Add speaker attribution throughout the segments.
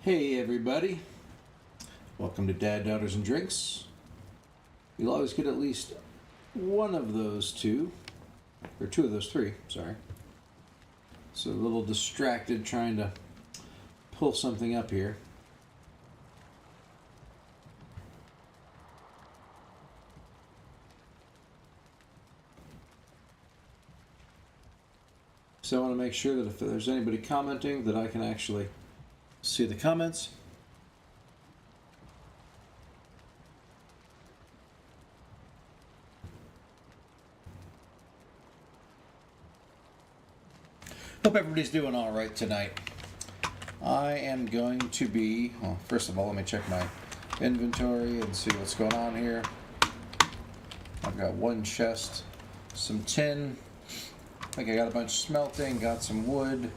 Speaker 1: Hey everybody, welcome to Dad, Daughters, and Drinks. You'll always get at least one of those two, or two of those three, sorry. So a little distracted trying to pull something up here. So I want to make sure that if there's anybody commenting that I can actually see the comments. Hope everybody's doing all right tonight. I am going to be, well, first of all, let me check my inventory and see what's going on here. I've got one chest, some tin. I think I got a bunch of smelting, got some wood,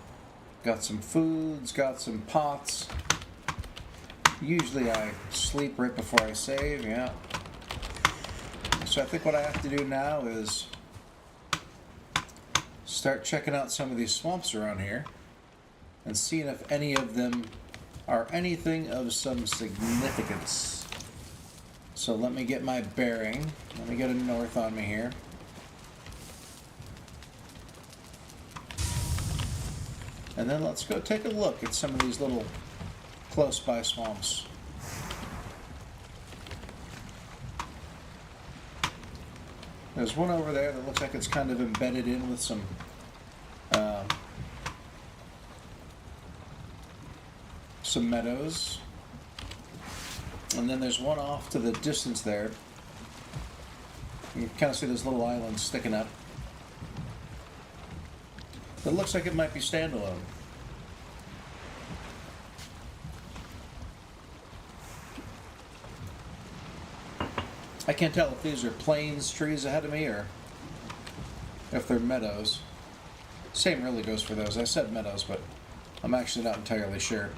Speaker 1: got some foods, got some pots. Usually I sleep right before I save, yeah. So I think what I have to do now is start checking out some of these swamps around here and seeing if any of them are anything of some significance. So let me get my bearing. Let me get a north on me here. And then let's go take a look at some of these little close by swamps. There's one over there that looks like it's kind of embedded in with some meadows. And then there's one off to the distance there. You can kind of see this little island sticking up. It looks like it might be standalone. I can't tell if these are plains trees ahead of me or if they're meadows. Same really goes for those. I said meadows, but I'm actually not entirely sure.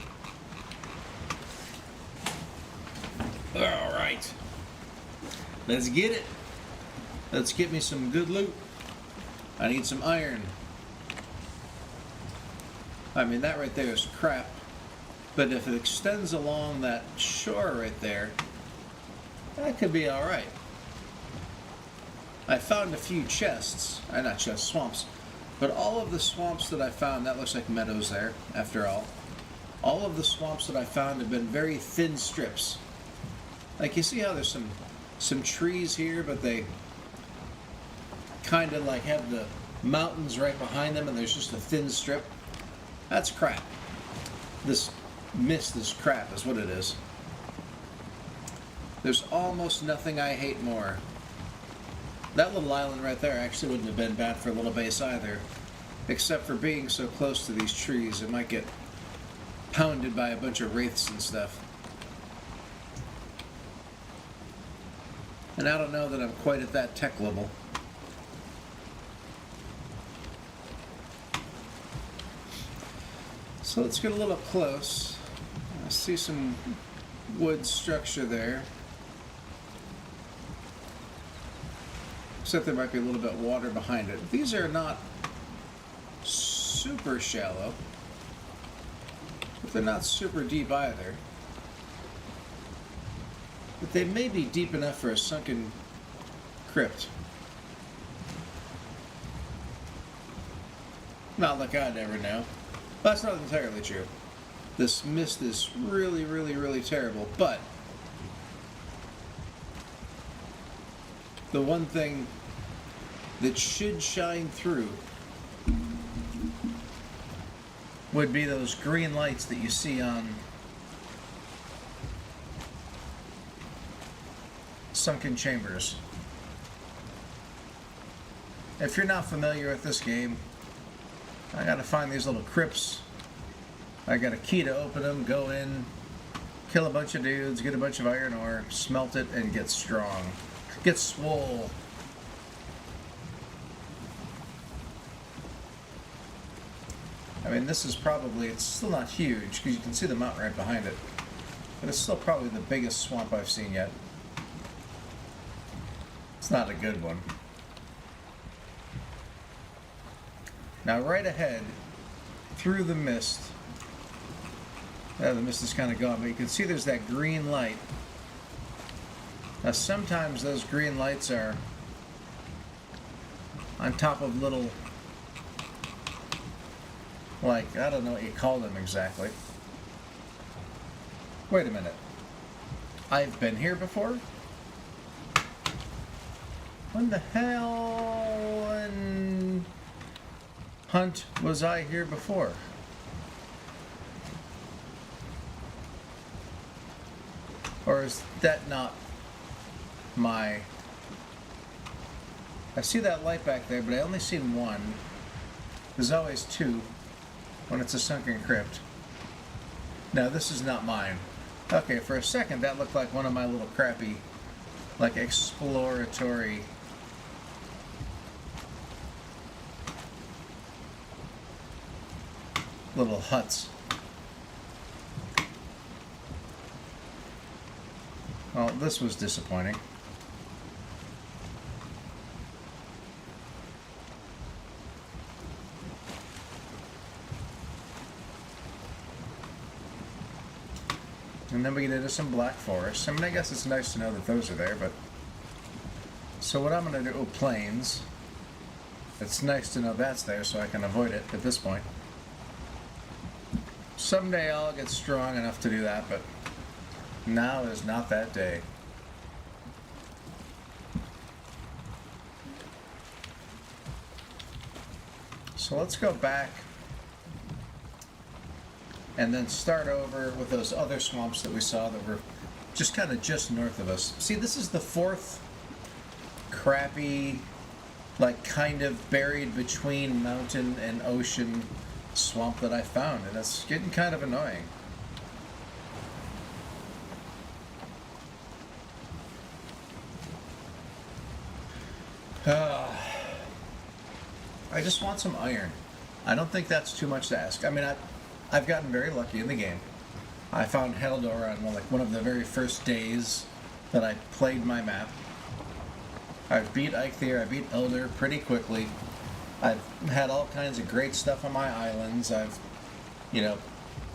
Speaker 1: All right. Let's get it. Let's get me some good loot. I need some iron. I mean, that right there is crap. But if it extends along that shore right there, that could be alright. I found a few chests. Not chests, swamps. But all of the swamps that I found, that looks like meadows there, after all. All of the swamps that I found have been very thin strips. Like, you see how there's some trees here, but they kind of like have the mountains right behind them and there's just a thin strip? That's crap. This mist is crap, is what it is. There's almost nothing I hate more. That little island right there actually wouldn't have been bad for a little base either. Except for being so close to these trees, it might get pounded by a bunch of wraiths and stuff. And I don't know that I'm quite at that tech level. So let's get a little close. I see some wood structure there. Except there might be a little bit of water behind it. These are not super shallow, but they're not super deep either. But they may be deep enough for a sunken crypt. Not like I'd ever know. That's not entirely true. This mist is really, really, really terrible, but the one thing that should shine through would be those green lights that you see on sunken chambers. If you're not familiar with this game, I gotta find these little crypts. I got a key to open them, go in, kill a bunch of dudes, get a bunch of iron ore, smelt it, and get strong. Get swole. I mean, this is probably, it's still not huge, because you can see the mountain right behind it. But it's still probably the biggest swamp I've seen yet. It's not a good one. Now right ahead, through the mist, The mist is kind of gone, but you can see there's that green light. Now sometimes those green lights are on top of little, like, I don't know what you call them exactly. Wait a minute. I've been here before? When the hell in Hunt was I here before? Or is that not my... I see that light back there, but I only seen one. There's always two when it's a sunken crypt. No, this is not mine. Okay, for a second that looked like one of my little crappy, like, exploratory little huts. Well, this was disappointing. And then we get into some black forest. I mean, I guess it's nice to know that those are there, but... So what I'm going to do... Oh, plains. It's nice to know that's there so I can avoid it at this point. Someday I'll get strong enough to do that, but now is not that day. So let's go back and then start over with those other swamps that we saw that were just kind of just north of us. See, this is the fourth crappy, like, kind of buried between mountain and ocean swamp that I found, and it's getting kind of annoying. I just want some iron. I don't think that's too much to ask. I mean, I've gotten very lucky in the game. I found Heldor on one of the very first days that I played my map. I've beat Eikthyr, I beat Elder pretty quickly. I've had all kinds of great stuff on my islands. I've, you know,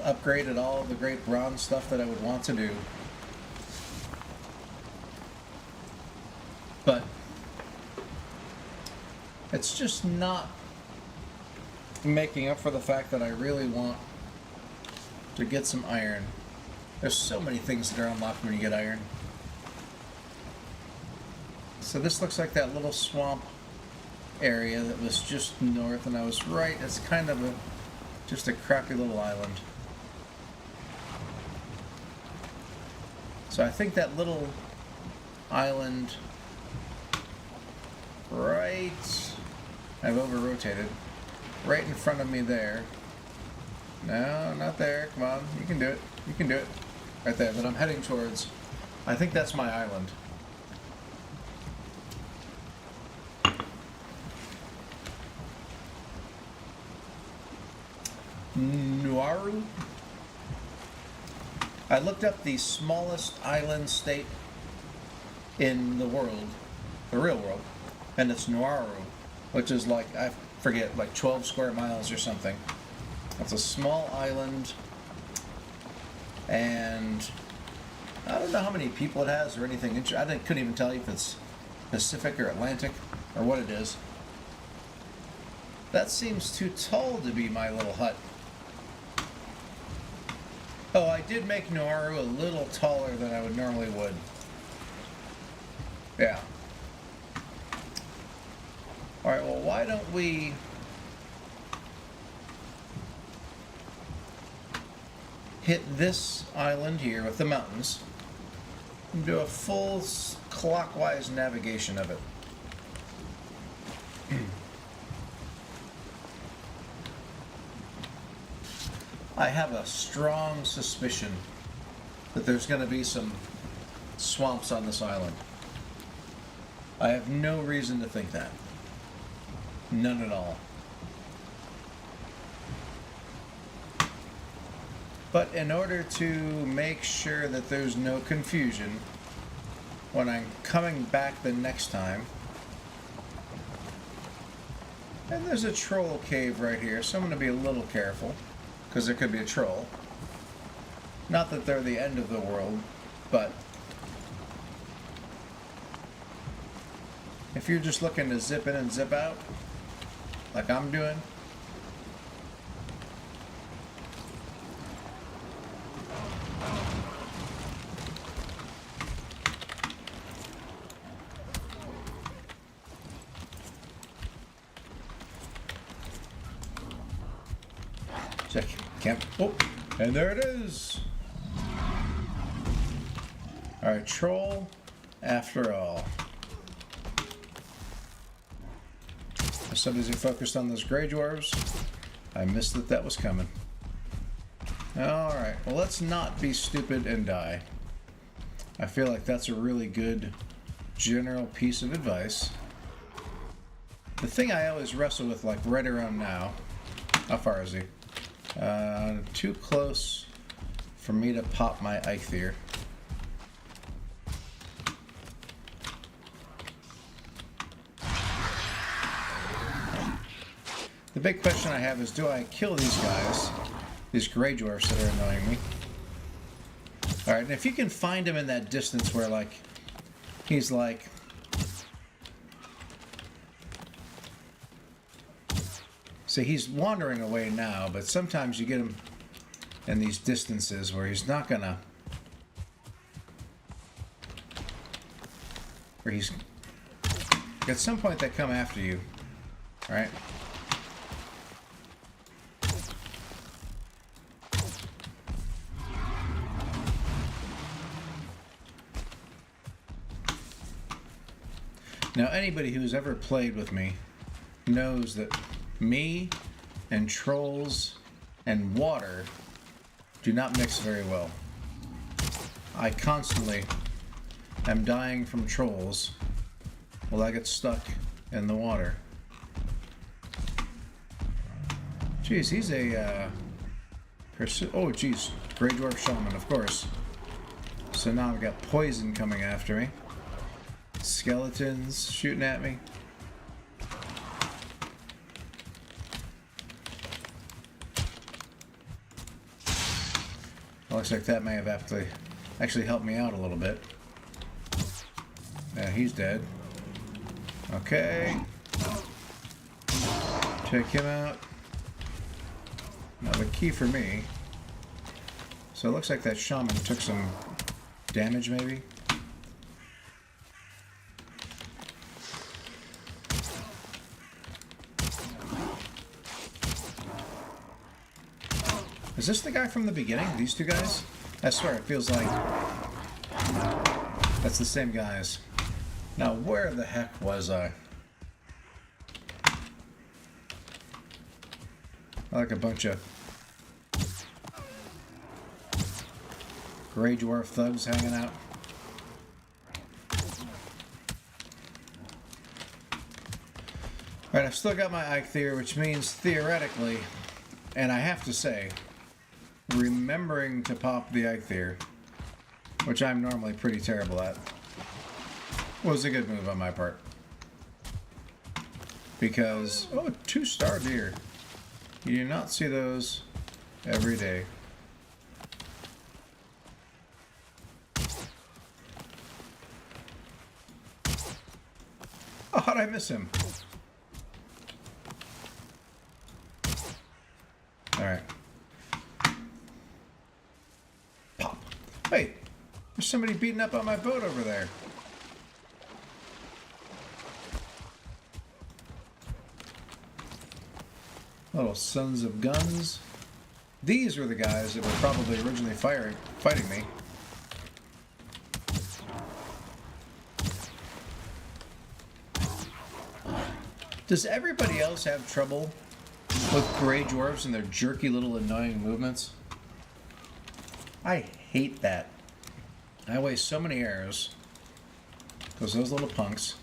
Speaker 1: upgraded all the great bronze stuff that I would want to do. But it's just not making up for the fact that I really want to get some iron. There's so many things that are unlocked when you get iron. So this looks like that little swamp area that was just north, and I was right. It's kind of just a crappy little island. So I think that little island right... I've over-rotated. Right in front of me there. No, not there. Come on. You can do it. You can do it. Right there, that I'm heading towards. I think that's my island. Nuaru? I looked up the smallest island state in the world, the real world, and it's Nuaru, which is like, I forget, like 12 square miles or something. It's a small island, and I don't know how many people it has or anything. I couldn't even tell you if it's Pacific or Atlantic or what it is. That seems too tall to be my little hut. Oh, I did make Nuaru a little taller than I would normally would. Yeah. Alright, well, why don't we... hit this island here with the mountains and do a full clockwise navigation of it. I have a strong suspicion that there's going to be some swamps on this island. I have no reason to think that. None at all. But in order to make sure that there's no confusion when I'm coming back the next time, and there's a troll cave right here, so I'm going to be a little careful, because there could be a troll. Not that they're the end of the world, but if you're just looking to zip in and zip out, like I'm doing, check, can't, oh, and there it is. Alright, troll after all. As somebody's focused on those gray dwarves, I missed that that was coming. Alright, well, let's not be stupid and die. I feel like that's a really good general piece of advice. The thing I always wrestle with, like right around now, how far is he? Too close for me to pop my Eikthyr. The big question I have is, do I kill these guys, these gray dwarfs that are annoying me? Alright, and if you can find him in that distance where, like, he's like... See, he's wandering away now, but sometimes you get him in these distances where he's not gonna... Where he's... At some point they come after you, alright? Now, anybody who's ever played with me knows that me and trolls and water do not mix very well. I constantly am dying from trolls while I get stuck in the water. Jeez, he's a oh, geez, Grey Dwarf Shaman, of course. So now I've got poison coming after me. Skeletons shooting at me. Looks like that may have actually helped me out a little bit. Yeah, he's dead. Okay. Take him out. Now the key for me. So it looks like that shaman took some damage maybe. Is this the guy from the beginning? These two guys? I swear, it feels like that's the same guys. Now, where the heck was I? Like a bunch of Grey Dwarf thugs hanging out. Alright, I've still got my Eikthyr, which means theoretically, and I have to say, remembering to pop the Eikthyr, which I'm normally pretty terrible at, was a good move on my part. Because, oh, 2-star deer. You do not see those every day. Oh, how'd I miss him? Alright. Pop. Hey, there's somebody beating up on my boat over there. Little sons of guns. These were the guys that were probably originally fighting me. Does everybody else have trouble with Grey Dwarves and their jerky little annoying movements? I hate that. I waste so many arrows because those little punks.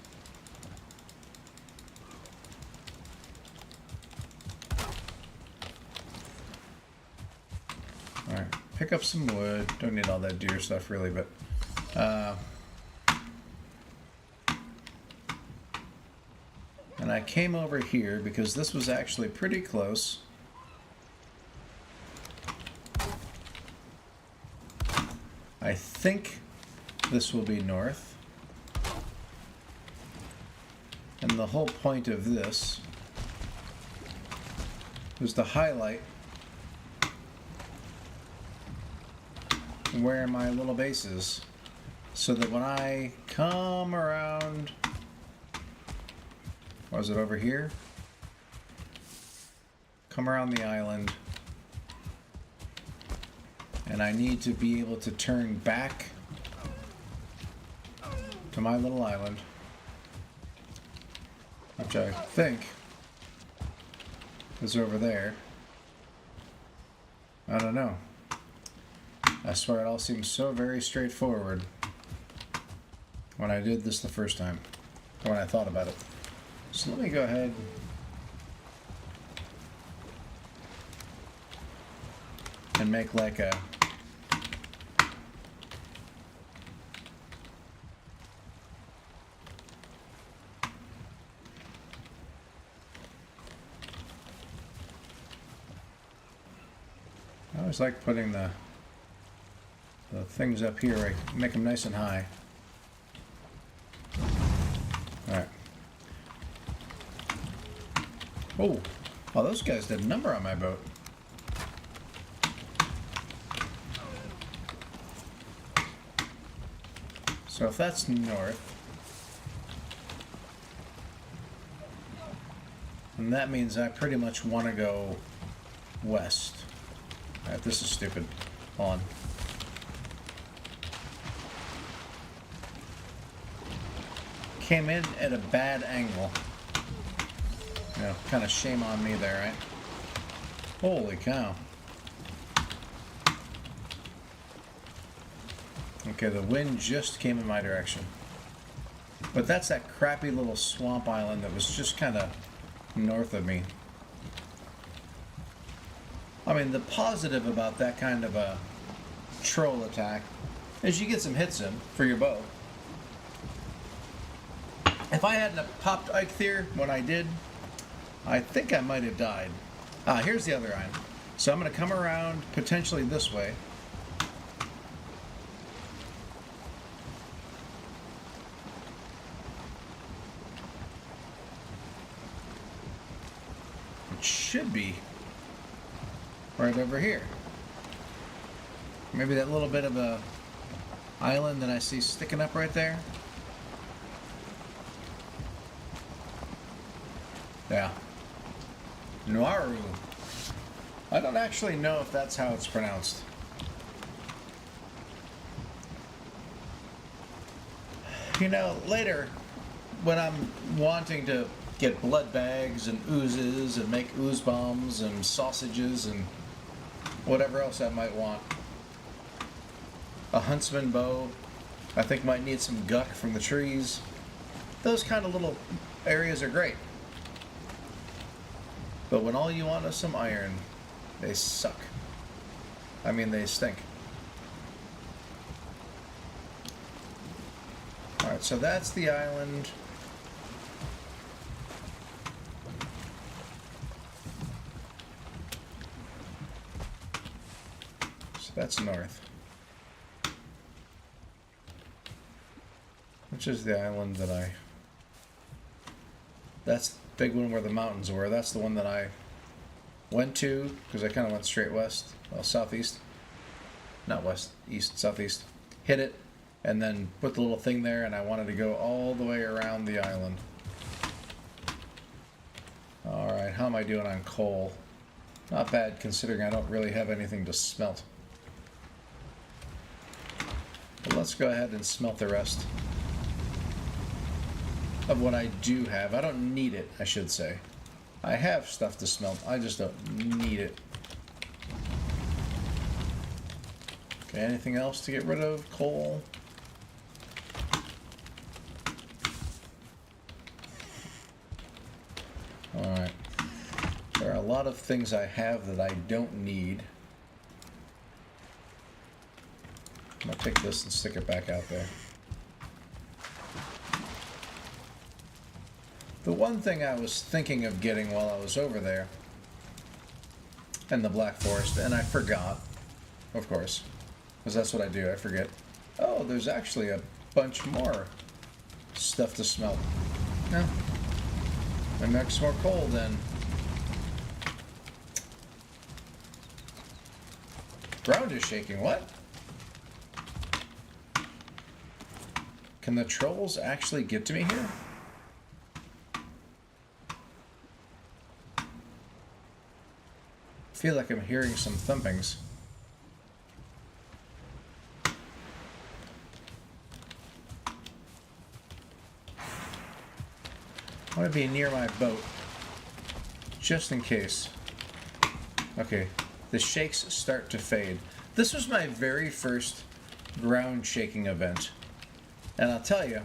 Speaker 1: Alright, pick up some wood. Don't need all that deer stuff really, but and I came over here because this was actually pretty close. I think this will be north. And the whole point of this was to highlight where my little base is, so that when I come around, was it over here? Come around the island, and I need to be able to turn back to my little island, which I think is over there. I don't know. I swear it all seems so very straightforward when I did this the first time, or when I thought about it. So let me go ahead and make like a I always like putting the things up here, right? Make them nice and high. Alright. Oh, those guys did a number on my boat. So if that's north, then that means I pretty much want to go west. Alright, this is stupid. Hold on. Came in at a bad angle. You know, kind of shame on me there, right? Holy cow. Okay, the wind just came in my direction. But that's that crappy little swamp island that was just kind of north of me. I mean, the positive about that kind of a troll attack is you get some hits in for your bow. If I hadn't popped Ike there when I did, I think I might have died. Here's the other island. So I'm going to come around potentially this way. It should be right over here. Maybe that little bit of a island that I see sticking up right there. Yeah. Nuaru. I don't actually know if that's how it's pronounced. You know, later, when I'm wanting to get blood bags and oozes and make ooze bombs and sausages and whatever else I might want, a huntsman bow, I think might need some guck from the trees. Those kind of little areas are great. But when all you want is some iron, they suck. I mean, they stink. Alright, so that's the island. So that's north. Which is the island that I... That's the big one where the mountains were. That's the one that I went to, because I kind of went straight west. Well, southeast. Not west, east, southeast. Hit it, and then put the little thing there, and I wanted to go all the way around the island. Alright, how am I doing on coal? Not bad, considering I don't really have anything to smelt. But let's go ahead and smelt the rest of what I do have. I don't need it, I should say. I have stuff to smelt, I just don't need it. Okay, anything else to get rid of? Coal? Alright. There are a lot of things I have that I don't need. I'm gonna take this and stick it back out there. The one thing I was thinking of getting while I was over there in the Black Forest, and I forgot, of course, because that's what I do. I forget. Oh, there's actually a bunch more stuff to smelt. No. I make some more coal then. Ground is shaking. What? Can the trolls actually get to me here? I feel like I'm hearing some thumpings. I want to be near my boat, just in case. Okay, the shakes start to fade. This was my very first ground shaking event. And I'll tell you,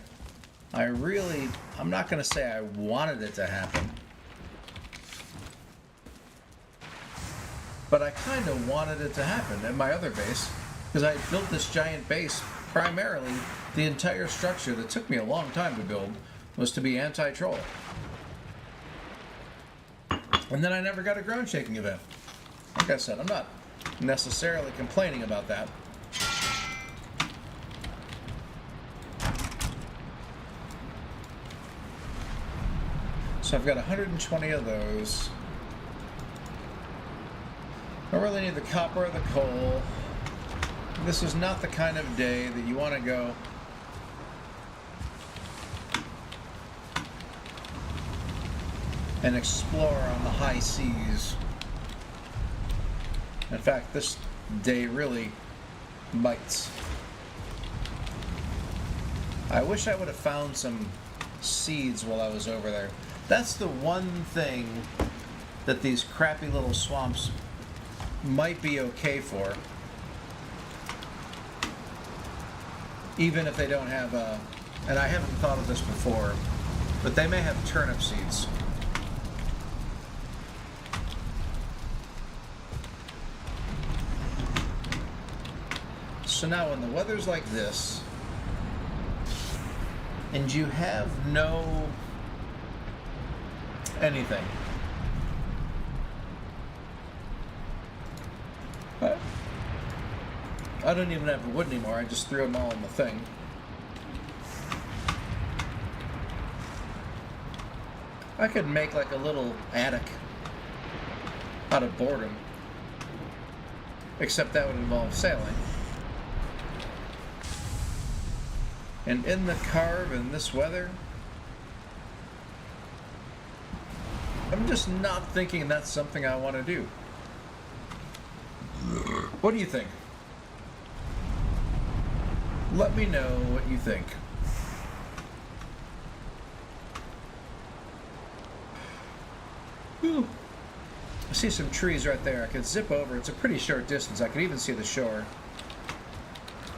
Speaker 1: I'm not going to say I wanted it to happen. But I kind of wanted it to happen at my other base, because I built this giant base. Primarily, the entire structure that took me a long time to build was to be anti-troll. And then I never got a ground shaking event. Like I said, I'm not necessarily complaining about that. So I've got 120 of those. I really need the copper or the coal. This is not the kind of day that you want to go and explore on the high seas. In fact, this day really bites. I wish I would have found some seeds while I was over there. That's the one thing that these crappy little swamps might be okay for. Even if they don't have and I haven't thought of this before, but they may have turnip seeds. So now when the weather's like this, and you have no anything, I don't even have the wood anymore. I just threw them all in the thing. I could make like a little attic out of boredom, except that would involve sailing. And in the carve in this weather, I'm just not thinking that's something I want to do. What do you think? Let me know what you think. Ooh. I see some trees right there. I could zip over. It's a pretty short distance. I could even see the shore.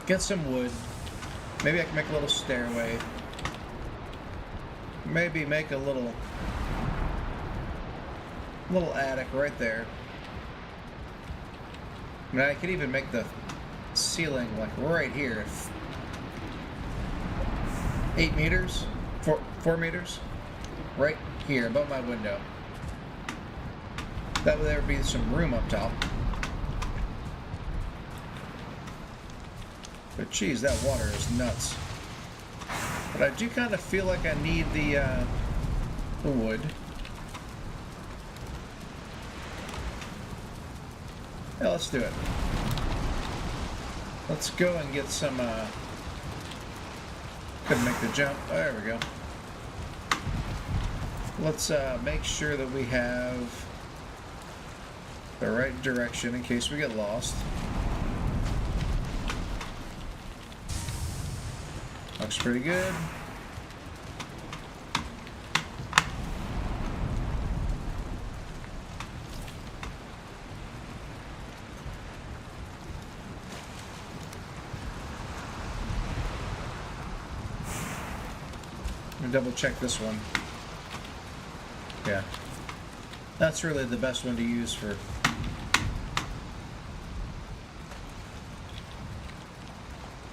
Speaker 1: Get some wood. Maybe I can make a little stairway. Maybe make a little attic right there. I mean, I could even make the ceiling like right here. 8 meters? 4 meters? Right here above my window. That would there be some room up top. But geez, that water is nuts. But I do kind of feel like I need the wood. Yeah, let's do it. Let's go and get some, couldn't make the jump. Oh, there we go. Let's make sure that we have the right direction in case we get lost. Looks pretty good. Double check this one. Yeah. That's really the best one to use for.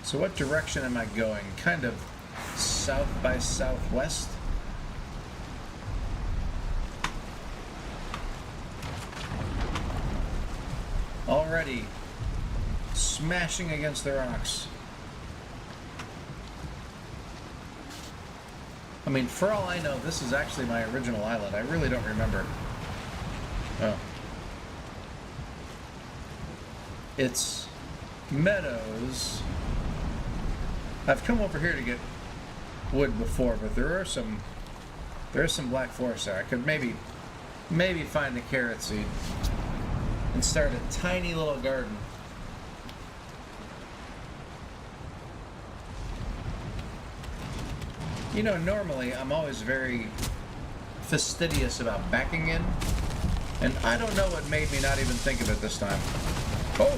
Speaker 1: So what direction am I going? Kind of south by southwest? Already smashing against the rocks. I mean, for all I know, this is actually my original island. I really don't remember. Oh. It's meadows. I've come over here to get wood before, but there's some black forest there. I could maybe find a carrot seed and start a tiny little garden. You know, normally I'm always very fastidious about backing in, and I don't know what made me not even think of it this time. Oh!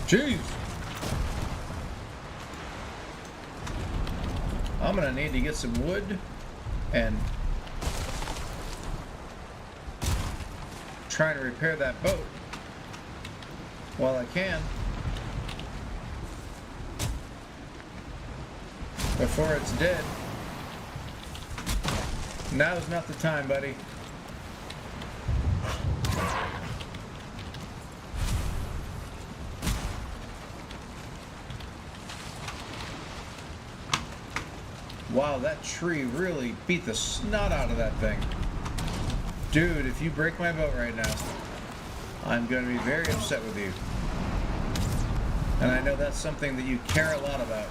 Speaker 1: Jeez! I'm gonna need to get some wood and try to repair that boat while I can before it's dead. Now's not the time, buddy. Wow, that tree really beat the snot out of that thing. Dude, if you break my boat right now, I'm going to be very upset with you. And I know that's something that you care a lot about.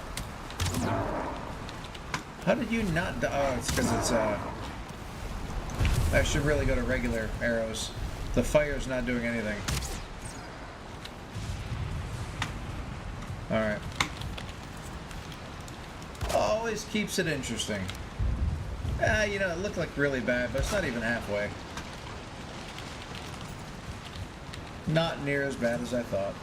Speaker 1: How did you not die? Oh, it's because it's, I should really go to regular arrows. The fire's not doing anything. Alright. Always keeps it interesting. You know, it looked like really bad, but it's not even halfway. Not near as bad as I thought.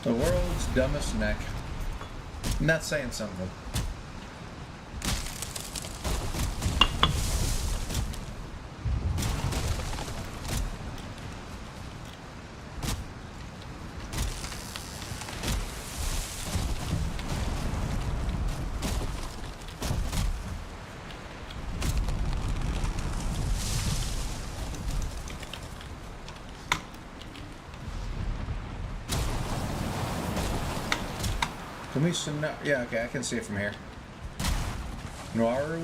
Speaker 1: The world's dumbest neck. I'm not saying something. Can we yeah, okay, I can see it from here. Nuaru?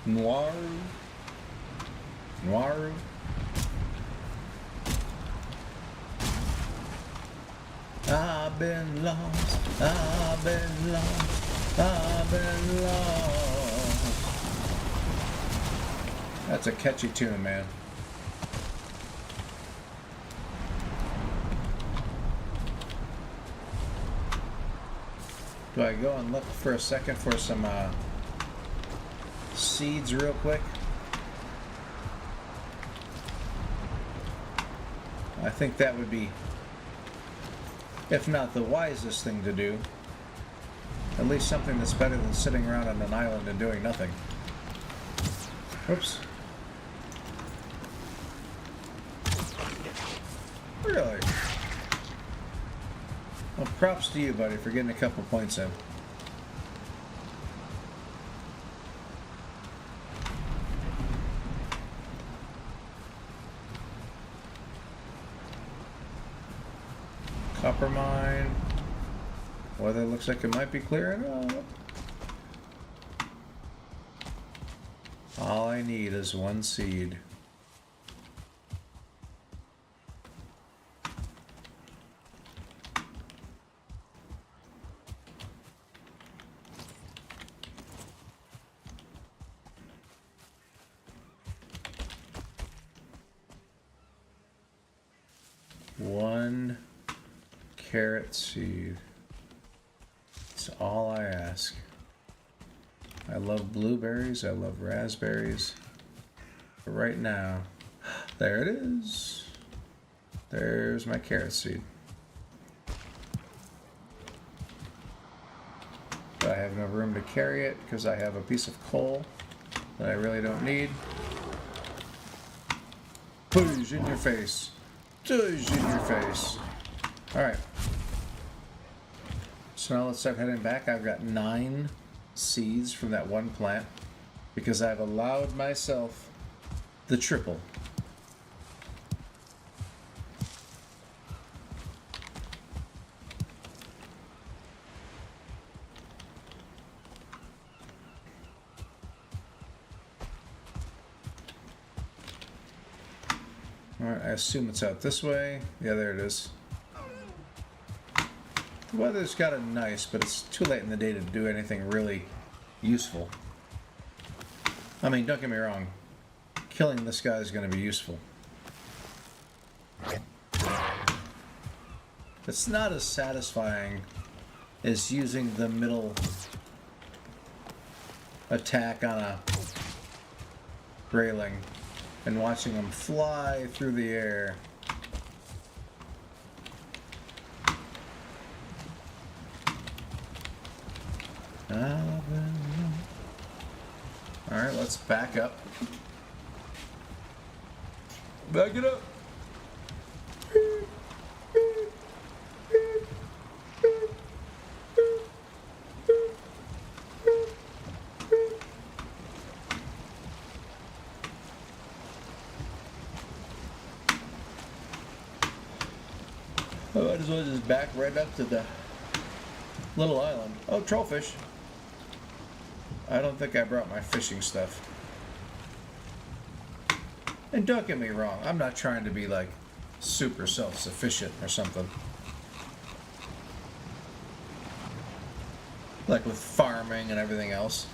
Speaker 1: Nuaru? Nuaru? I've been lost, I've been lost, I've been lost. That's a catchy tune, man. Do I go and look for a second for some seeds real quick? I think that would be, if not the wisest thing to do, at least something that's better than sitting around on an island and doing nothing. Oops. Really? Well, props to you, buddy, for getting a couple points in. Copper mine. Weather looks like it might be clearing up. All I need is one seed. One carrot seed. That's all I ask. I love blueberries, I love raspberries. But right now, there it is. There's my carrot seed. But I have no room to carry it because I have a piece of coal that I really don't need. Push in your face. Push in your face. Alright. So now let's start heading back. I've got 9 seeds from that one plant because I've allowed myself the triple. Alright, I assume it's out this way. Yeah, there it is. The weather's got it nice, but it's too late in the day to do anything really useful. I mean, don't get me wrong. Killing this guy is going to be useful. It's not as satisfying as using the middle attack on a railing and watching them fly through the air. Alright, let's back up. Back it up! I might as well just back right up to the little island. Oh, trollfish. I don't think I brought my fishing stuff. And don't get me wrong, I'm not trying to be like super self-sufficient or something. Like with farming and everything else.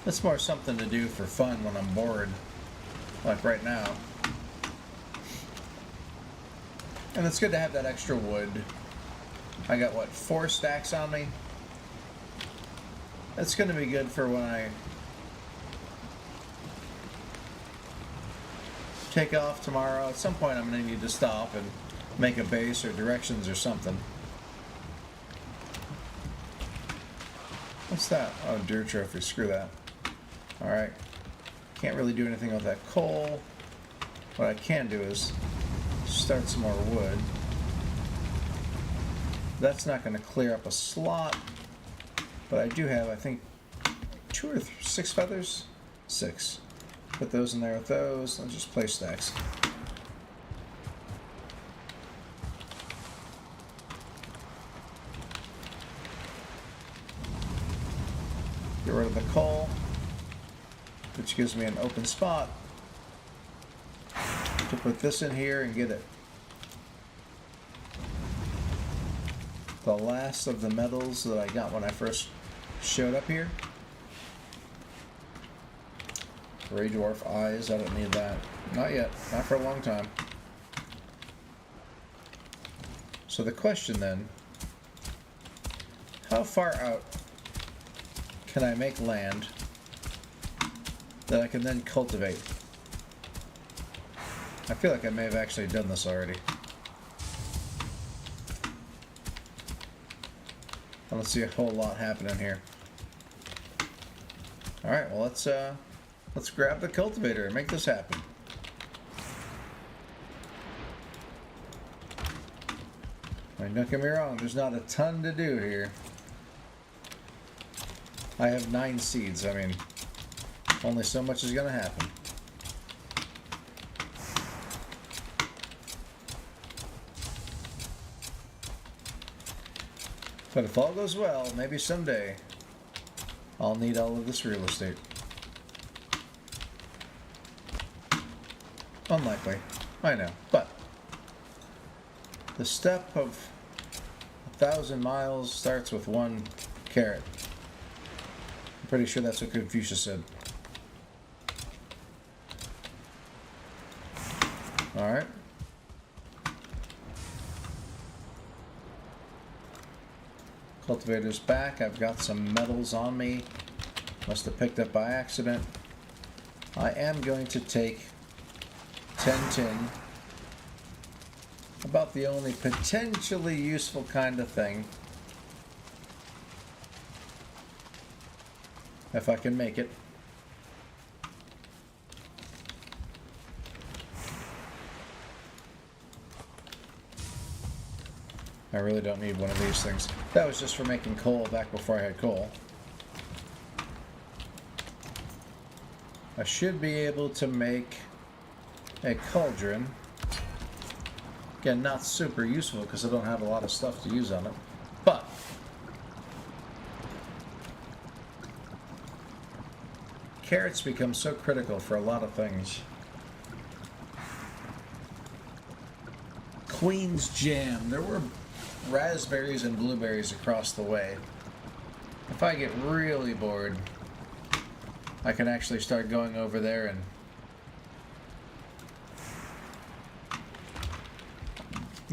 Speaker 1: It's more something to do for fun when I'm bored. Like right now. And it's good to have that extra wood. I got, what, 4 stacks on me? That's going to be good for when I take off tomorrow. At some point I'm going to need to stop and make a base or directions or something. What's that? Oh, deer trophy. Screw that. Alright. Can't really do anything with that coal. What I can do is start some more wood. That's not going to clear up a slot. But I do have, I think, 2 or 6 feathers? 6. Put those in there with those. I'll just place stacks. Get rid of the coal, which gives me an open spot to put this in here and get it. The last of the metals that I got when I first showed up here. Gray dwarf eyes, I don't need that. Not yet, not for a long time. So the question then, how far out can I make land that I can then cultivate? I feel like I may have actually done this already. I don't see a whole lot happening here. Alright, well let's grab the cultivator and make this happen. I mean, don't get me wrong, there's not a ton to do here. I have 9 seeds, I mean, only so much is gonna happen. But if all goes well, maybe someday I'll need all of this real estate. Unlikely, I know, but the step of 1,000 miles starts with 1 carrot. I'm pretty sure that's what Confucius said. Alright. Cultivator's back. I've got some metals on me. Must have picked up by accident. I am going to take 10 tin. About the only potentially useful kind of thing. If I can make it. I really don't need one of these things. That was just for making coal back before I had coal. I should be able to make a cauldron. Again, not super useful because I don't have a lot of stuff to use on it. But carrots become so critical for a lot of things. Queen's Jam. There were raspberries and blueberries across the way. If I get really bored, I can actually start going over there and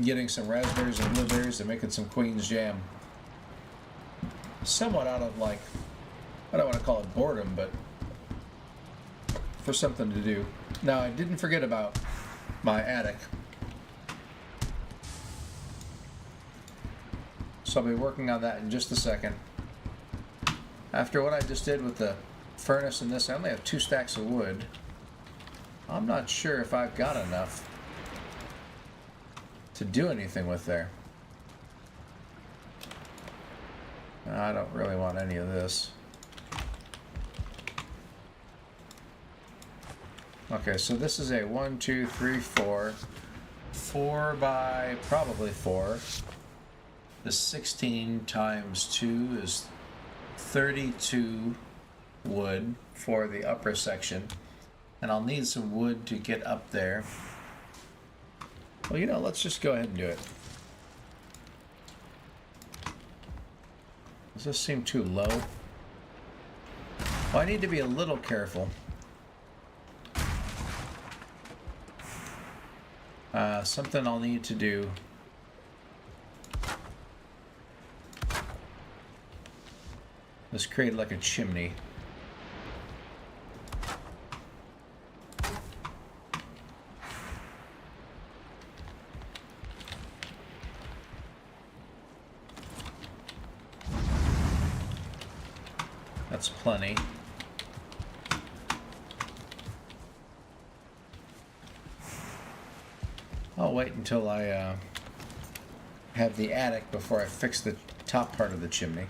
Speaker 1: getting some raspberries and blueberries and making some Queen's Jam. Somewhat out of, like, I don't want to call it boredom, but for something to do. Now, I didn't forget about my attic. So I'll be working on that in just a second. After what I just did with the furnace and this, I only have 2 stacks of wood. I'm not sure if I've got enough to do anything with there. I don't really want any of this. Okay, so this is a 1, 2, 3, 4. 4 by probably 4. The 16 times 2 is 32 wood for the upper section. And I'll need some wood to get up there. Well, you know, let's just go ahead and do it. Does this seem too low? Well, I need to be a little careful. Something I'll need to do. Let's create like a chimney. That's plenty. I'll wait until I have the attic before I fix the top part of the chimney.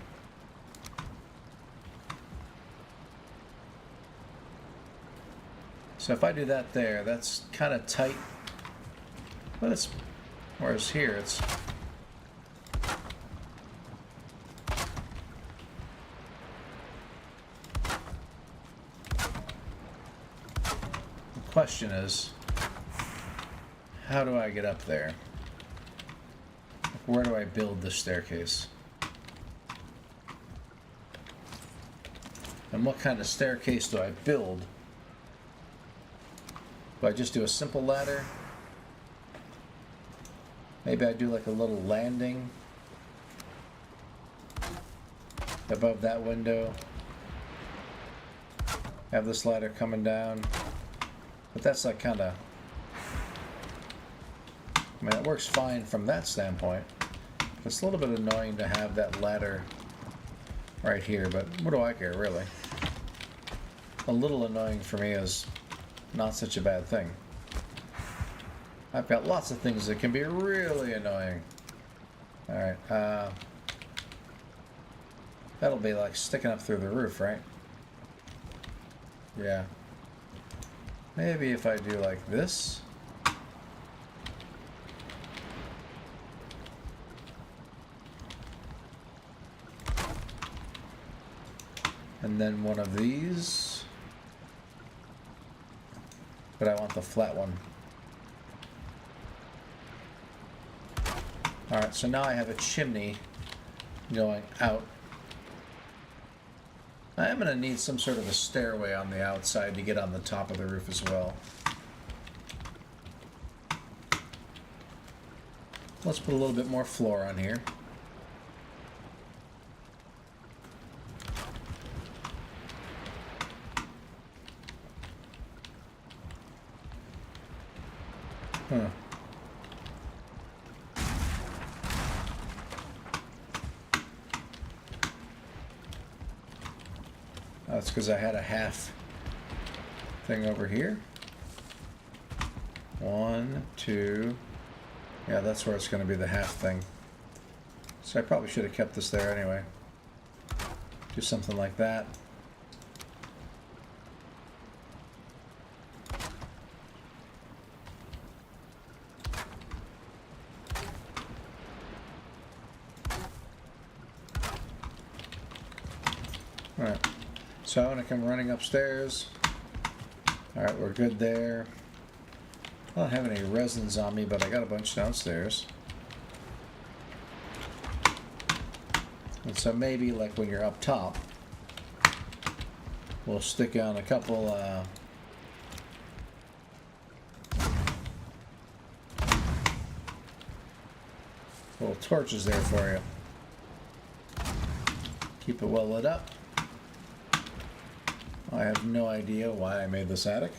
Speaker 1: So if I do that there, that's kind of tight. But it's, whereas here it's the question is, how do I get up there? Where do I build the staircase? And what kind of staircase do I build? Do I just do a simple ladder? Maybe I do like a little landing above that window. Have this ladder coming down. But that's like kind of, I mean, it works fine from that standpoint. It's a little bit annoying to have that ladder right here, but what do I care, really? A little annoying for me is not such a bad thing. I've got lots of things that can be really annoying. Alright, that'll be like sticking up through the roof, right? Yeah. Maybe if I do like this. And then one of these. But I want the flat one. Alright, so now I have a chimney going out. I am going to need some sort of a stairway on the outside to get on the top of the roof as well. Let's put a little bit more floor on here. Huh. That's because I had a half thing over here. 1, 2. Yeah, that's where it's going to be the half thing. So I probably should have kept this there anyway. Do something like that. Alright, so I want to come running upstairs. Alright, we're good there. I don't have any resins on me, but I got a bunch downstairs. And so maybe like when you're up top, we'll stick on a couple little torches there for you. Keep it well lit up. I have no idea why I made this attic.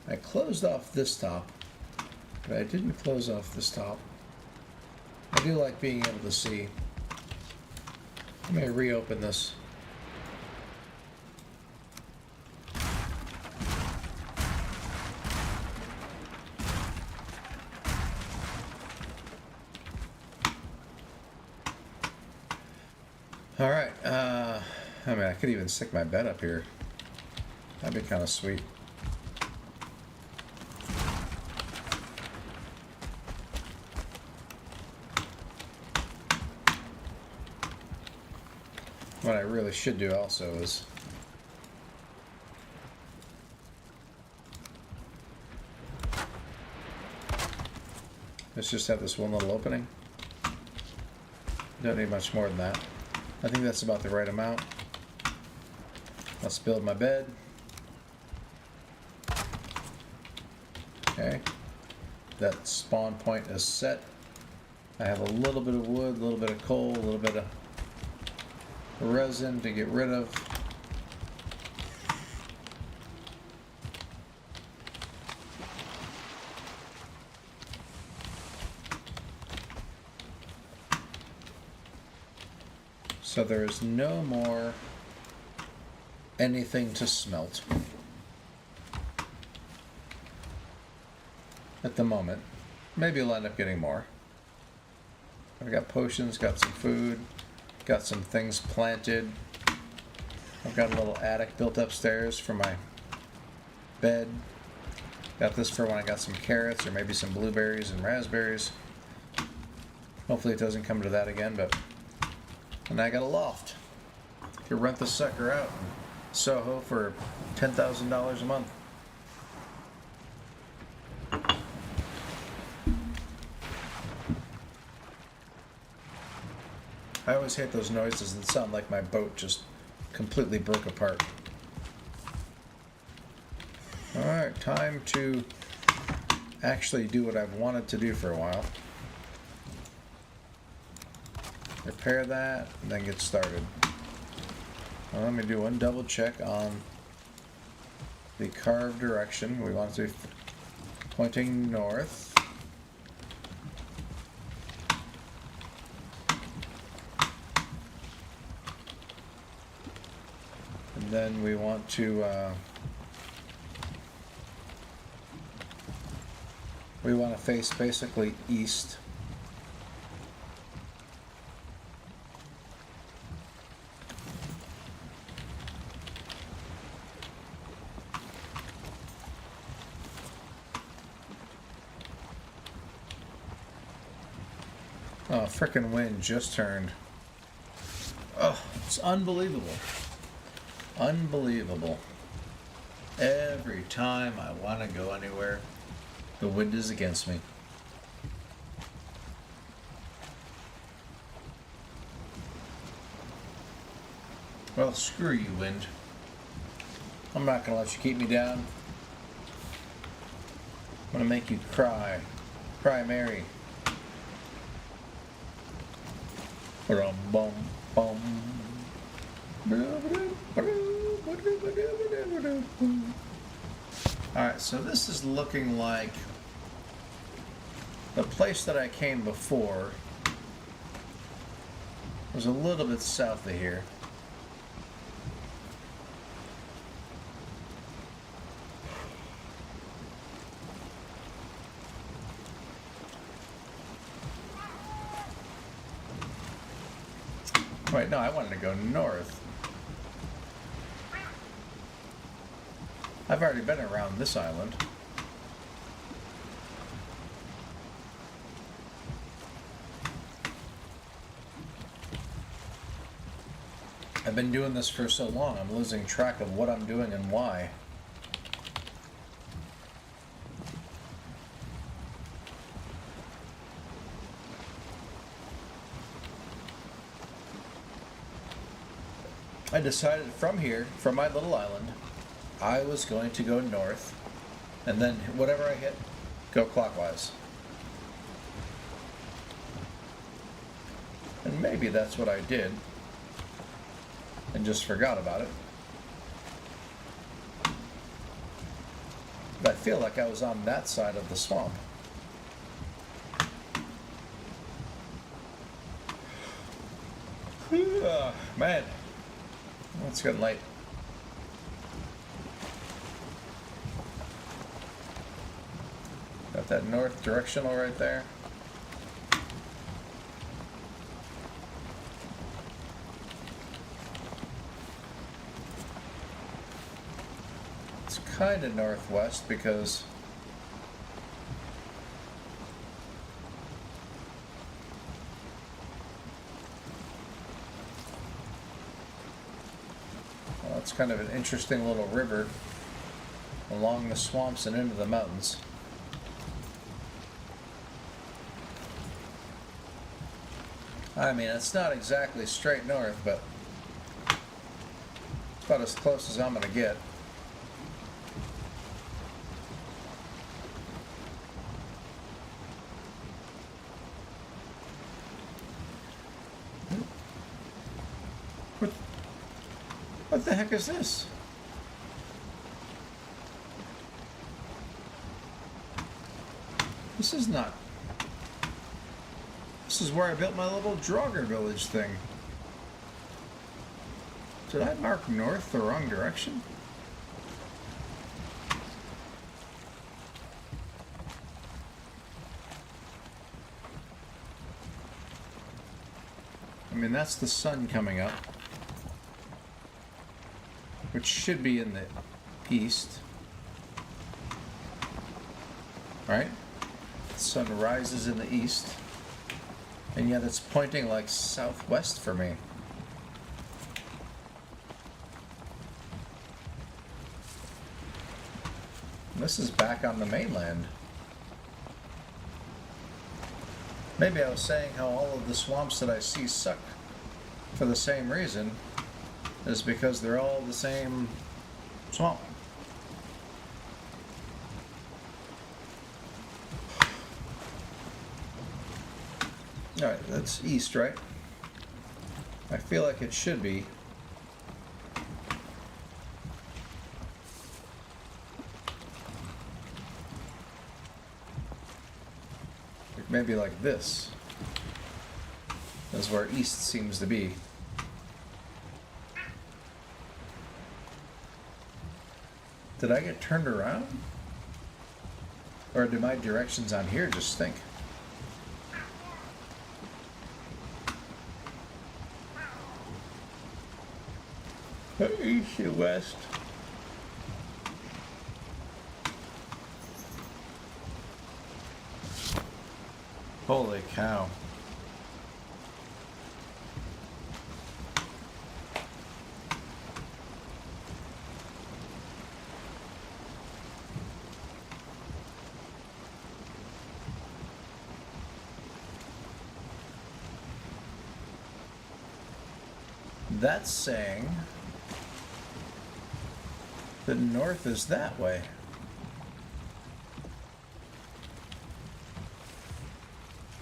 Speaker 1: I closed off this top, but I didn't close off this top. I do like being able to see. I may reopen this. All right. I mean, I could even stick my bed up here. That'd be kind of sweet. What I really should do also is let's just have this one little opening. Don't need much more than that. I think that's about the right amount. Let's build my bed. Okay. That spawn point is set. I have a little bit of wood, a little bit of coal, a little bit of resin to get rid of. So there is no more anything to smelt at the moment. Maybe I'll end up getting more. I've got potions, got some food, got some things planted. I've got a little attic built upstairs for my bed. Got this for when I got some carrots or maybe some blueberries and raspberries. Hopefully it doesn't come to that again, but... And I got a loft. You can rent this sucker out in Soho for $10,000 a month. I always hate those noises that sound like my boat just completely broke apart. Alright, time to actually do what I've wanted to do for a while. Repair that, and then get started. Well, let me do one double check on the carved direction. We want to be pointing north. And then we want to face basically east. Oh, frickin' wind just turned. Oh, it's unbelievable. Unbelievable. Every time I want to go anywhere, the wind is against me. Well, screw you, wind. I'm not going to let you keep me down. I'm going to make you cry. Cry Mary. Alright, so this is looking like the place that I came before was a little bit south of here. Wait, no, I wanted to go north. I've already been around this island. I've been doing this for so long, I'm losing track of what I'm doing and why. I decided from here, from my little island, I was going to go north, and then whatever I hit, go clockwise. And maybe that's what I did, and just forgot about it. But I feel like I was on that side of the swamp. Man, it's getting late. Got that north directional right there. It's kind of northwest because it's kind of an interesting little river along the swamps and into the mountains. I mean, it's not exactly straight north, but it's about as close as I'm going to get. What the heck is this? This is not... This is where I built my little Draugr village thing. Did I mark north the wrong direction? I mean, that's the sun coming up, which should be in the east, right? The sun rises in the east, and yet it's pointing like southwest for me. This is back on the mainland. Maybe I was saying how all of the swamps that I see suck for the same reason, is because they're all the same swamp. Alright, that's east, right? I feel like it should be. Maybe like this is where east seems to be. Did I get turned around? Or do my directions on here just stink? East and west. Holy cow. That's saying the north is that way.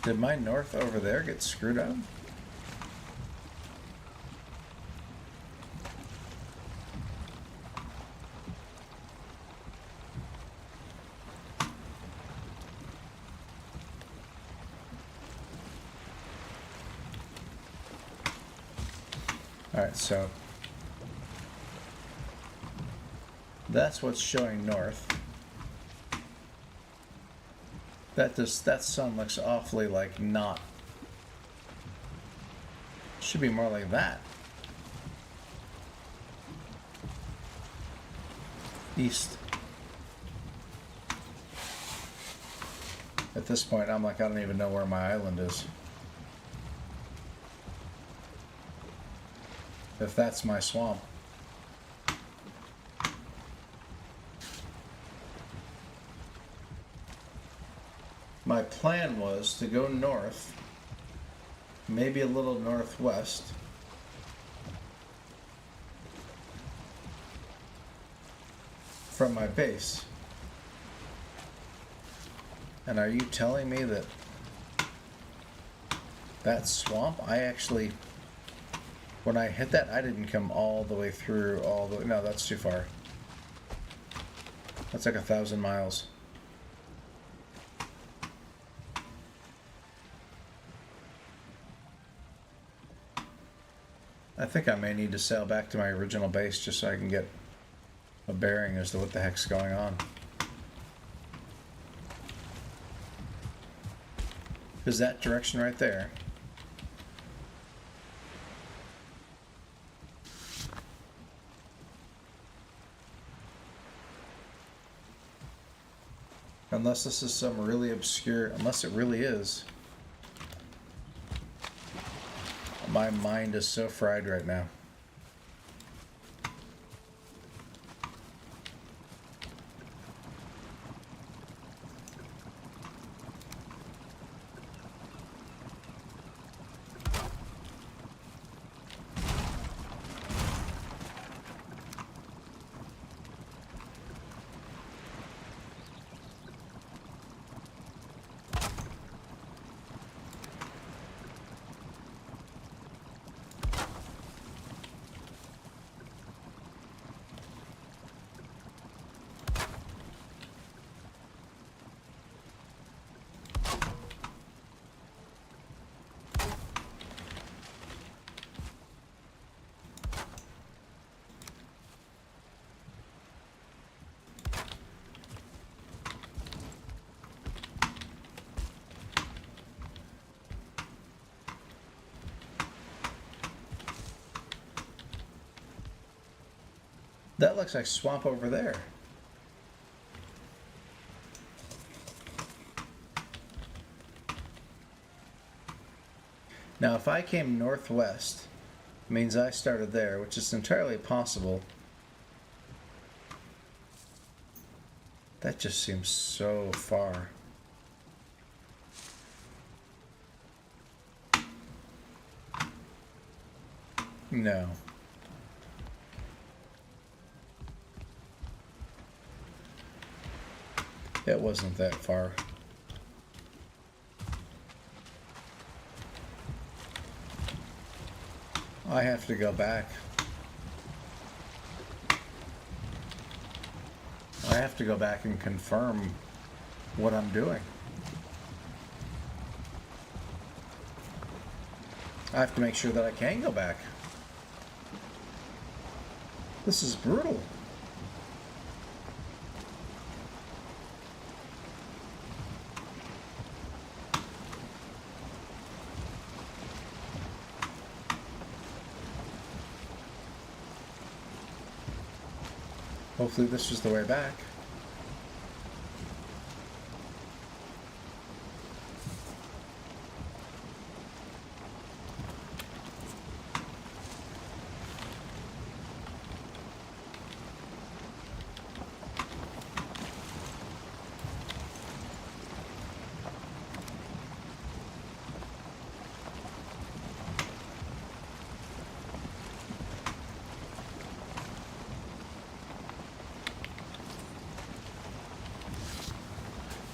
Speaker 1: Did my north over there get screwed up? Alright, so that's what's showing north. That sun looks awfully like not. Should be more like that. East. At this point, I'm like, I don't even know where my island is. If that's my swamp. My plan was to go north, maybe a little northwest, from my base. And are you telling me that that swamp, I actually, when I hit that, I didn't come all the way through all the way. No, that's too far. That's like 1,000 miles. I think I may need to sail back to my original base just so I can get a bearing as to what the heck's going on. Is that direction right there? Unless this is some really obscure, unless it really is. My mind is so fried right now. That looks like swamp over there. Now, if I came northwest, it means I started there, which is entirely possible. That just seems so far. No. It wasn't that far. I have to go back. I have to go back and confirm what I'm doing. I have to make sure that I can go back. This is brutal. Hopefully this is the way back.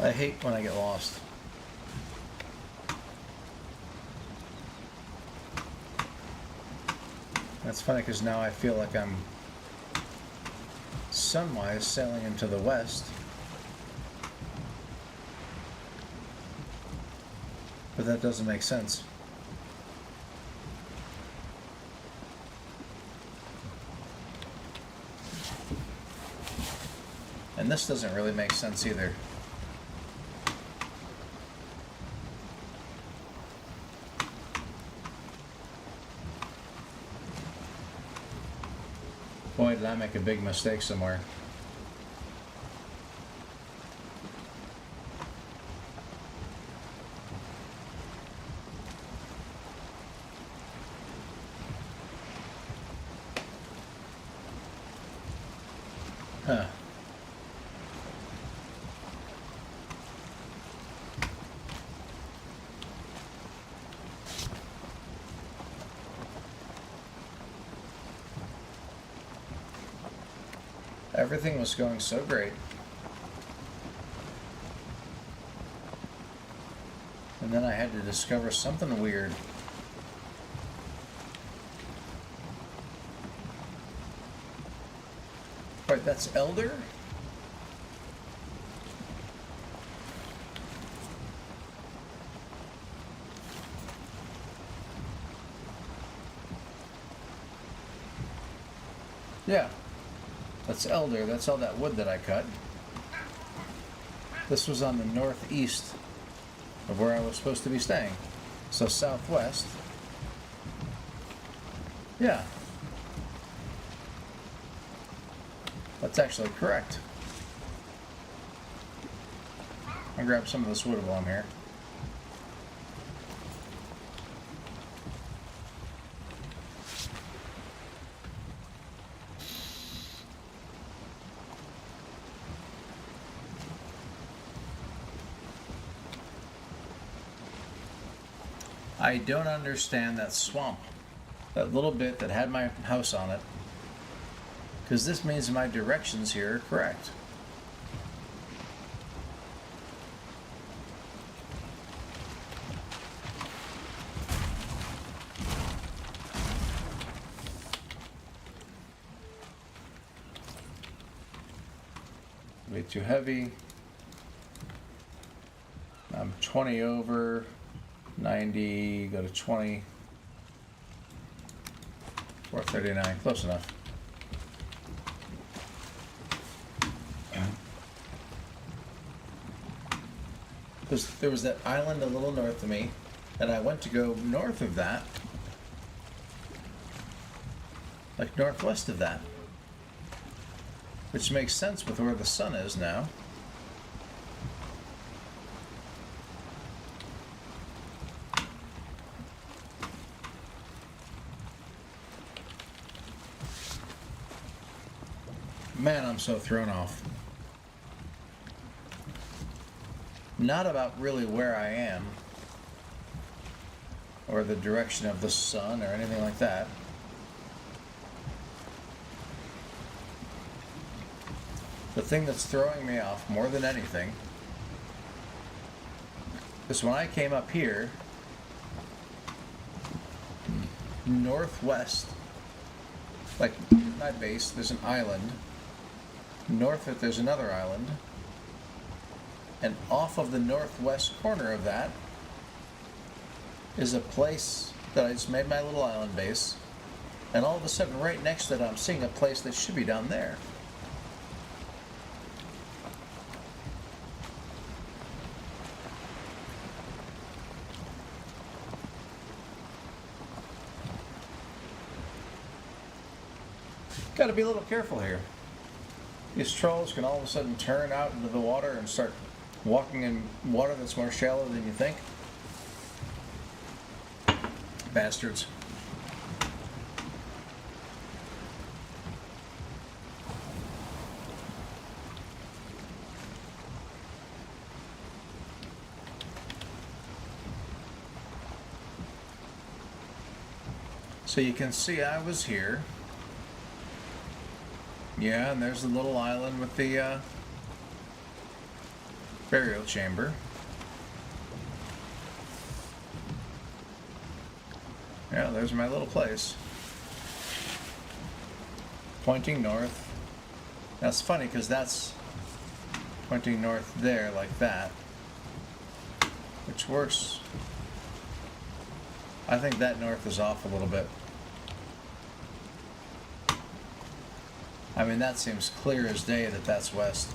Speaker 1: I hate when I get lost. That's funny because now I feel like I'm sunwise sailing into the west. But that doesn't make sense. And this doesn't really make sense either. Boy, did I make a big mistake somewhere. Huh. Everything was going so great. And then I had to discover something weird. Right, that's Elder? Yeah, that's Elder. That's all that wood that I cut. This was on the northeast of where I was supposed to be staying. So southwest. Yeah. That's actually correct. I'll grab some of this wood while I'm here. I don't understand that swamp. That little bit that had my house on it. Because this means my directions here are correct. Way too heavy. I'm 20 over. 90, go to 20. 439, close enough. There was that island a little north of me, and I went to go north of that, like northwest of that, which makes sense with where the sun is now. Man, I'm so thrown off. Not about really where I am, or the direction of the sun, or anything like that. The thing that's throwing me off more than anything is when I came up here, northwest, like my base, there's an island. North of it, there's another island. And off of the northwest corner of that is a place that I just made my little island base. And all of a sudden, right next to it, I'm seeing a place that should be down there. Got to be a little careful here. These trolls can all of a sudden turn out into the water and start walking in water that's more shallow than you think. Bastards. So you can see I was here. Yeah, and there's the little island with the burial chamber. Yeah, there's my little place. Pointing north. That's funny because that's pointing north there like that. Which works. I think that north is off a little bit. I mean, that seems clear as day that that's west.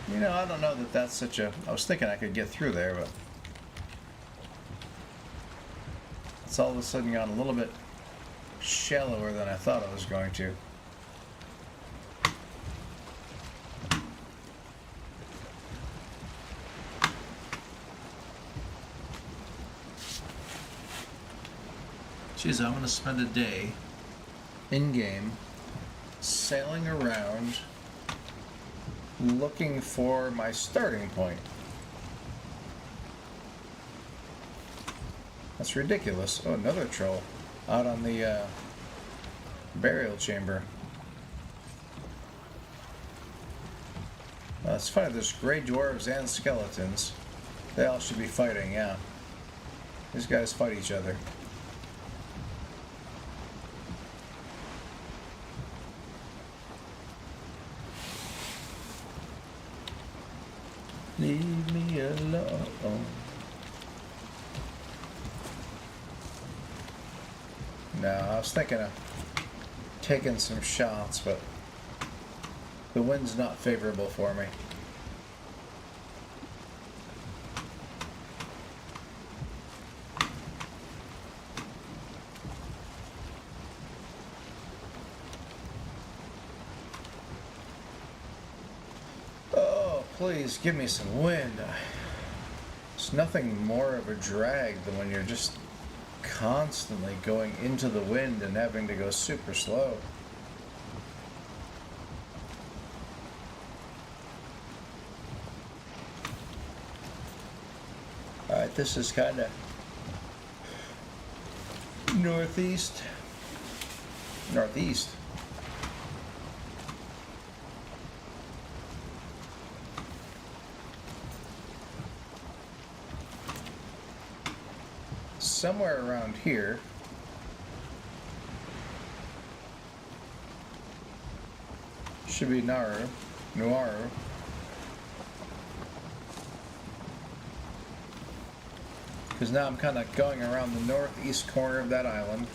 Speaker 1: You know, I don't know that that's such a... I was thinking I could get through there, but... It's all of a sudden gone a little bit shallower than I thought it was going to. Geez, I'm going to spend a day in-game sailing around looking for my starting point. That's ridiculous. Oh, another troll out on the Burial chamber. It's funny, there's gray dwarves and skeletons. They all should be fighting, yeah. These guys fight each other. Leave me alone. No, I was thinking of taking some shots, but the wind's not favorable for me. Oh, please give me some wind. It's nothing more of a drag than when you're just constantly going into the wind and having to go super slow. Alright, this is kind of northeast. Somewhere around here should be Nuaru. Because now I'm kind of going around the northeast corner of that island.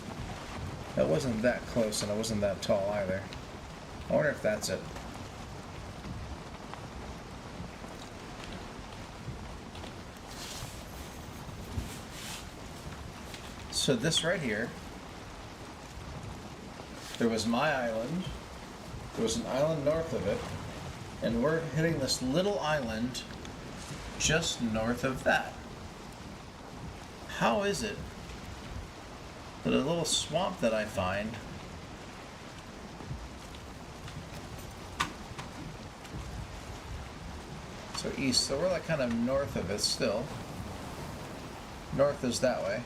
Speaker 1: That wasn't that close and it wasn't that tall either. I wonder if that's it. So this right here, there was my island, there was an island north of it, and we're hitting this little island just north of that. How is it that a little swamp that I find so east, so we're like kind of north of it still. North is that way.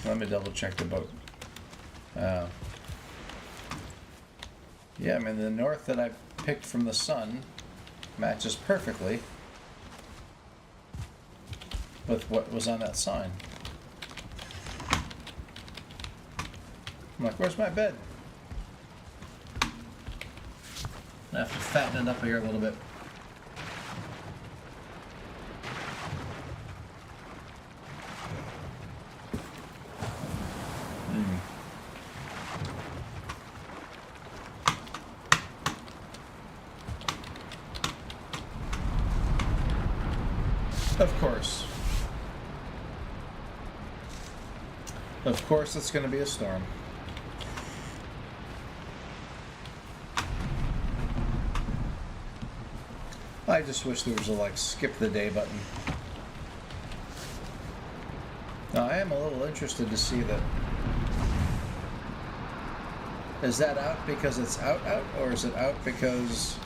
Speaker 1: Let me double check the boat. Yeah, I mean the north that I picked from the sun matches perfectly with what was on that sign. I'm like, where's my bed? I have to fatten it up here a little bit. Of course it's going to be a storm. I just wish there was a like skip the day button. Now I am a little interested to see that. Is that out because it's out, or is it out because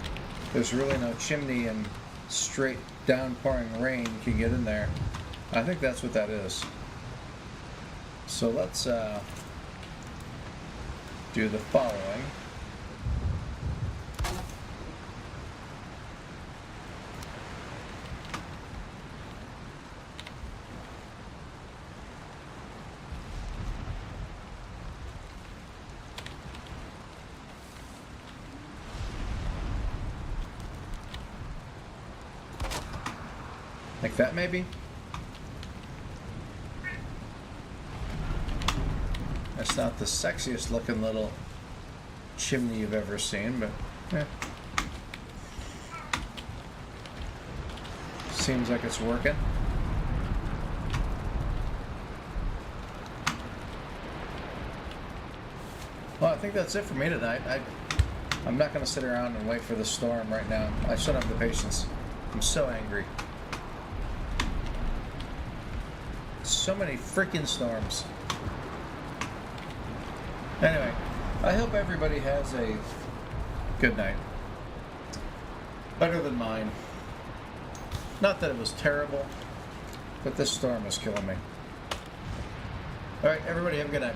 Speaker 1: there's really no chimney and straight downpouring rain can get in there? I think that's what that is. So let's do the following. Like that, maybe? That's not the sexiest looking little chimney you've ever seen, but yeah. Seems like it's working. Well, I think that's it for me tonight. I'm not going to sit around and wait for the storm right now. I shouldn't have the patience. I'm so angry. So many freaking storms. Anyway, I hope everybody has a good night. Better than mine. Not that it was terrible, but this storm was killing me. Alright, everybody have a good night.